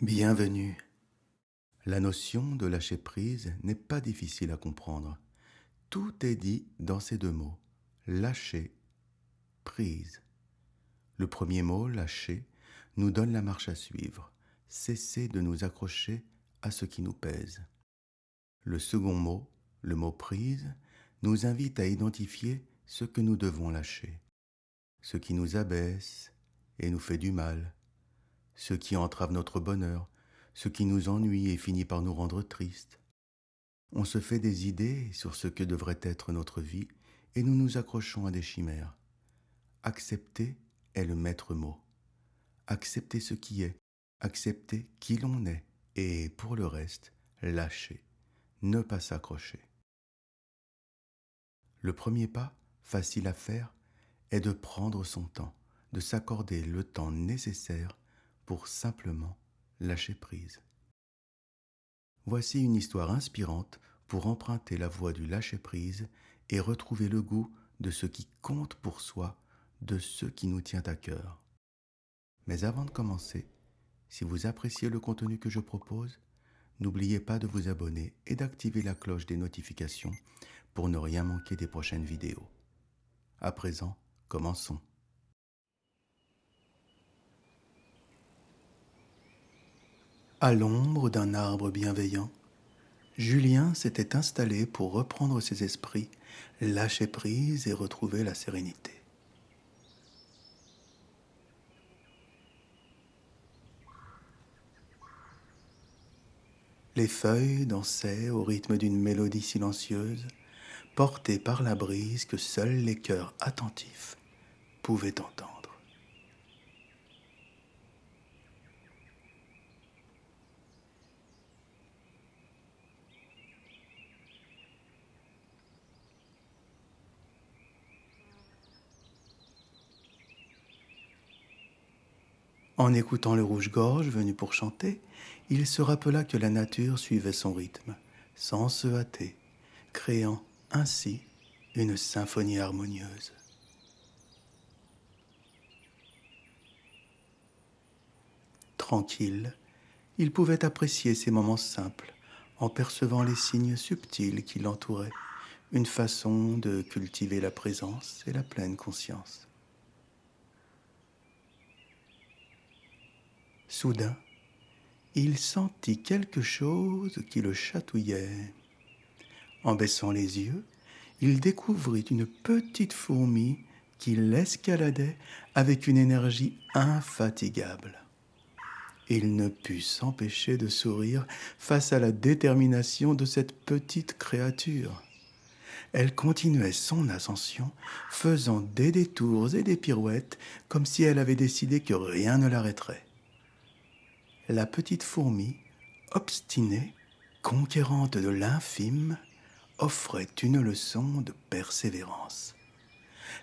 Bienvenue. La notion de lâcher prise n'est pas difficile à comprendre. Tout est dit dans ces deux mots. Lâcher, prise. Le premier mot, lâcher, nous donne la marche à suivre. Cesser de nous accrocher à ce qui nous pèse. Le second mot, le mot prise, nous invite à identifier ce que nous devons lâcher. Ce qui nous abaisse et nous fait du mal. Ce qui entrave notre bonheur, ce qui nous ennuie et finit par nous rendre tristes. On se fait des idées sur ce que devrait être notre vie et nous nous accrochons à des chimères. Accepter est le maître mot. Accepter ce qui est, accepter qui l'on est et pour le reste, lâcher, ne pas s'accrocher. Le premier pas, facile à faire, est de prendre son temps, de s'accorder le temps nécessaire pour simplement lâcher prise. Voici une histoire inspirante pour emprunter la voie du lâcher-prise et retrouver le goût de ce qui compte pour soi, de ce qui nous tient à cœur. Mais avant de commencer, si vous appréciez le contenu que je propose, n'oubliez pas de vous abonner et d'activer la cloche des notifications pour ne rien manquer des prochaines vidéos. À présent, commençons. À l'ombre d'un arbre bienveillant, Julien s'était installé pour reprendre ses esprits, lâcher prise et retrouver la sérénité. Les feuilles dansaient au rythme d'une mélodie silencieuse, portée par la brise que seuls les cœurs attentifs pouvaient entendre. En écoutant le rouge-gorge venu pour chanter, il se rappela que la nature suivait son rythme, sans se hâter, créant ainsi une symphonie harmonieuse. Tranquille, il pouvait apprécier ces moments simples en percevant les signes subtils qui l'entouraient, une façon de cultiver la présence et la pleine conscience. Soudain, il sentit quelque chose qui le chatouillait. En baissant les yeux, il découvrit une petite fourmi qui l'escaladait avec une énergie infatigable. Il ne put s'empêcher de sourire face à la détermination de cette petite créature. Elle continuait son ascension, faisant des détours et des pirouettes, comme si elle avait décidé que rien ne l'arrêterait. La petite fourmi, obstinée, conquérante de l'infime, offrait une leçon de persévérance.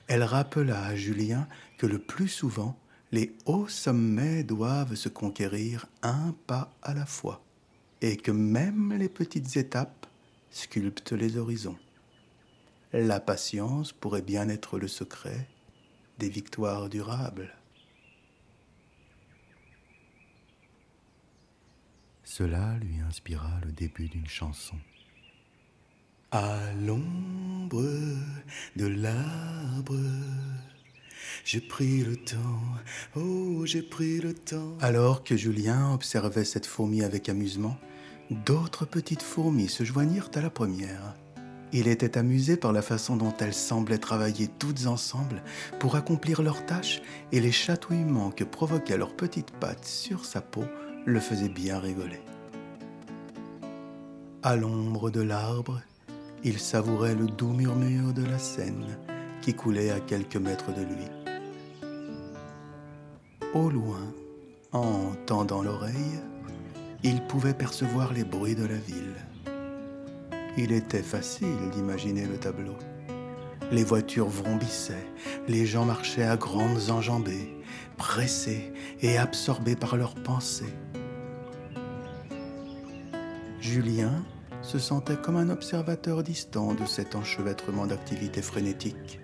Elle rappela à Julien que le plus souvent, les hauts sommets doivent se conquérir un pas à la fois, et que même les petites étapes sculptent les horizons. La patience pourrait bien être le secret des victoires durables. Cela lui inspira le début d'une chanson. À l'ombre de l'arbre, j'ai pris le temps, oh j'ai pris le temps. Alors que Julien observait cette fourmi avec amusement, d'autres petites fourmis se joignirent à la première. Il était amusé par la façon dont elles semblaient travailler toutes ensemble pour accomplir leurs tâches, et les chatouillements que provoquaient leurs petites pattes sur sa peau le faisaient bien rigoler. À l'ombre de l'arbre, il savourait le doux murmure de la Seine qui coulait à quelques mètres de lui. Au loin, en tendant l'oreille, il pouvait percevoir les bruits de la ville. Il était facile d'imaginer le tableau. Les voitures vrombissaient, les gens marchaient à grandes enjambées, pressés et absorbés par leurs pensées. Julien se sentait comme un observateur distant de cet enchevêtrement d'activités frénétiques.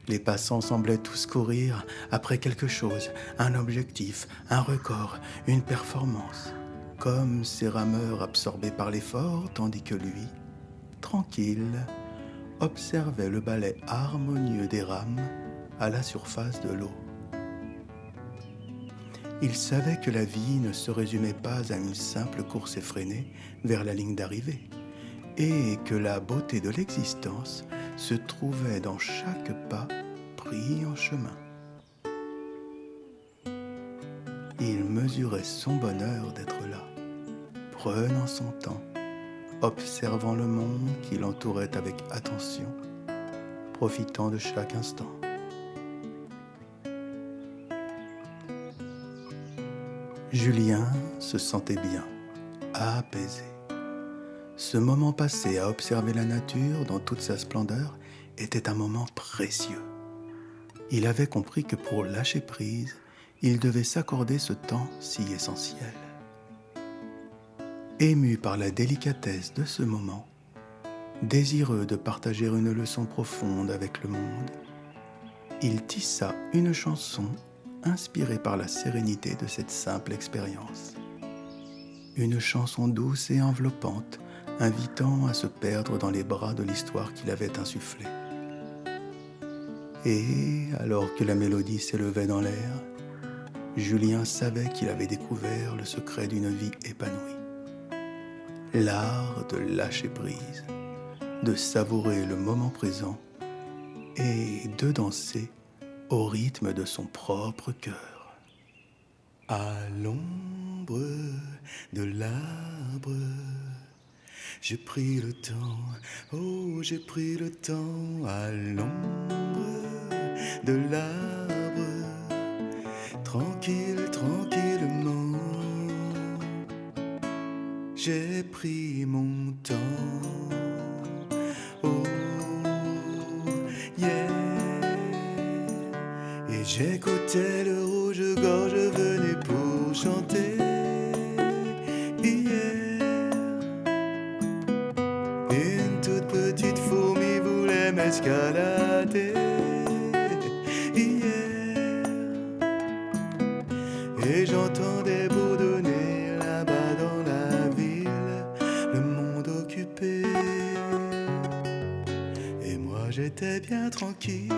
Les passants semblaient tous courir après quelque chose, un objectif, un record, une performance, comme ces rameurs absorbés par l'effort, tandis que lui, tranquille, observait le ballet harmonieux des rames à la surface de l'eau. Il savait que la vie ne se résumait pas à une simple course effrénée vers la ligne d'arrivée, et que la beauté de l'existence se trouvait dans chaque pas pris en chemin. Il mesurait son bonheur d'être là, prenant son temps, observant le monde qui l'entourait avec attention, profitant de chaque instant. Julien se sentait bien, apaisé. Ce moment passé à observer la nature dans toute sa splendeur était un moment précieux. Il avait compris que pour lâcher prise, il devait s'accorder ce temps si essentiel. Ému par la délicatesse de ce moment, désireux de partager une leçon profonde avec le monde, il tissa une chanson inspirée par la sérénité de cette simple expérience. Une chanson douce et enveloppante, invitant à se perdre dans les bras de l'histoire qu'il avait insufflée. Et alors que la mélodie s'élevait dans l'air, Julien savait qu'il avait découvert le secret d'une vie épanouie. L'art de lâcher prise, de savourer le moment présent et de danser au rythme de son propre cœur. À l'ombre de l'arbre, j'ai pris le temps, oh j'ai pris le temps. À l'ombre de l'arbre, tranquille, tranquillement, j'ai pris mon temps, oh yeah. Et j'écoutais le rouge-gorge venait pour chanter hier. Une toute petite fourmi voulait m'escalader hier. Et j'entendais bourdonner là-bas dans la ville le monde occupé. Et moi j'étais bien tranquille.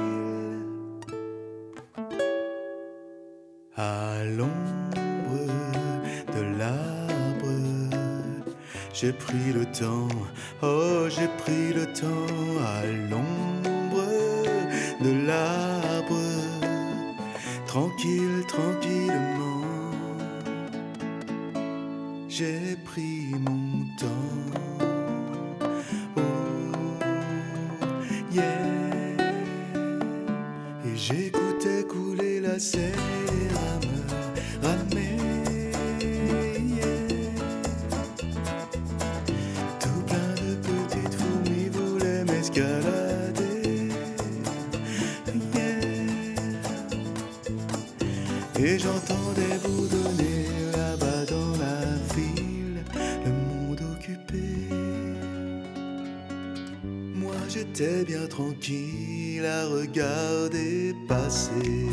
À l'ombre de l'arbre, j'ai pris le temps, oh j'ai pris le temps. À l'ombre de l'arbre, tranquille, tranquillement, j'ai pris mon temps, oh yeah. Et j'écoutais couler la Seine, ramer, yeah. Tout plein de petites fourmis voulaient m'escalader, yeah. Et j'entendais bourdonner là-bas dans la ville le monde occupé. Moi j'étais bien tranquille à regarder passer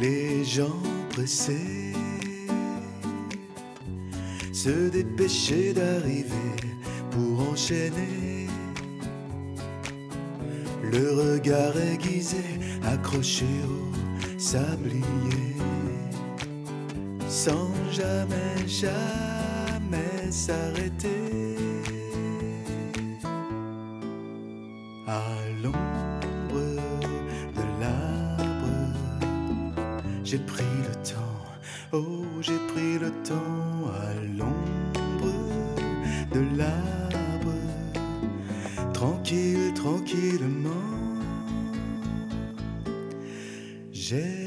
les gens pressés, se dépêchaient d'arriver pour enchaîner. Le regard aiguisé, accroché au sablier, sans jamais, jamais s'arrêter. À l'ombre de l'arbre, j'ai pris le temps, oh j'ai pris le temps. À l'ombre de l'arbre, tranquille, tranquillement, j'ai